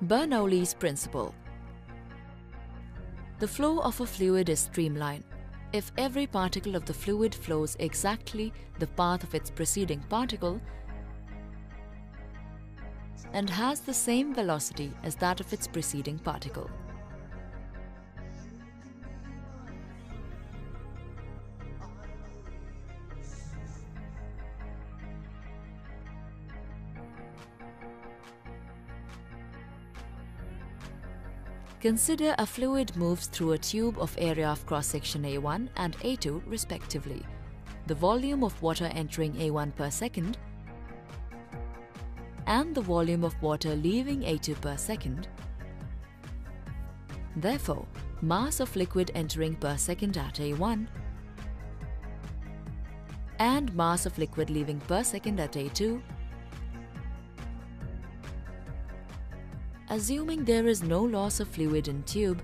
Bernoulli's principle. The flow of a fluid is streamline if every particle of the fluid flows exactly the path of its preceding particle and has the same velocity as that of its preceding particle. Consider a fluid moves through a tube of area of cross-section A1 and A2 respectively. The volume of water entering A1 per second and the volume of water leaving A2 per second. Therefore, mass of liquid entering per second at A1 and mass of liquid leaving per second at A2. Assuming there is no loss of fluid in tube,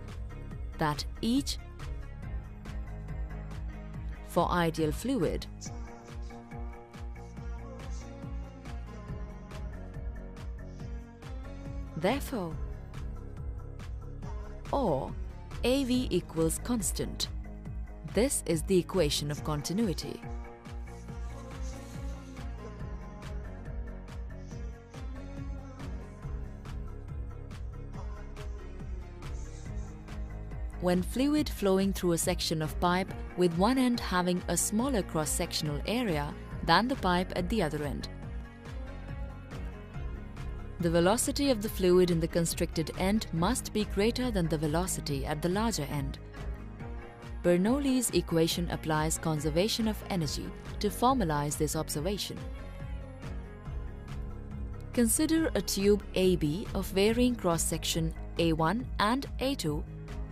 that each for ideal fluid therefore, or AV equals constant. This is the equation of continuity. When fluid flowing through a section of pipe with one end having a smaller cross-sectional area than the pipe at the other end. The velocity of the fluid in the constricted end must be greater than the velocity at the larger end. Bernoulli's equation applies conservation of energy to formalize this observation. Consider a tube AB of varying cross-section A1 and A2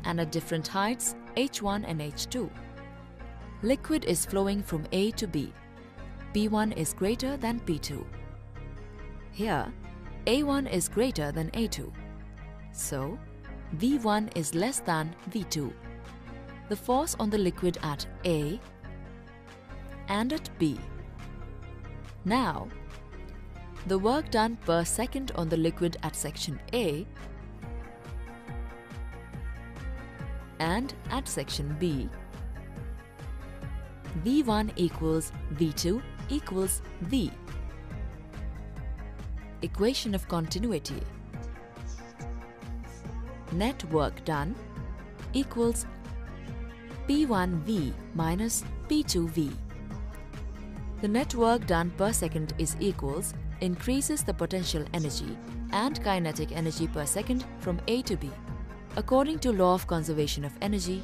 and at different heights H1 and H2. Liquid is flowing from A to B. P1 is greater than P2. Here, A1 is greater than A2. So, V1 is less than V2. The force on the liquid at A and at B. Now, the work done per second on the liquid at section A and at section B, V1 equals V2 equals V. Equation of continuity. Net work done equals P1V minus P2V. The net work done per second is equals increases the potential energy and kinetic energy per second from A to B. According to law of conservation of energy,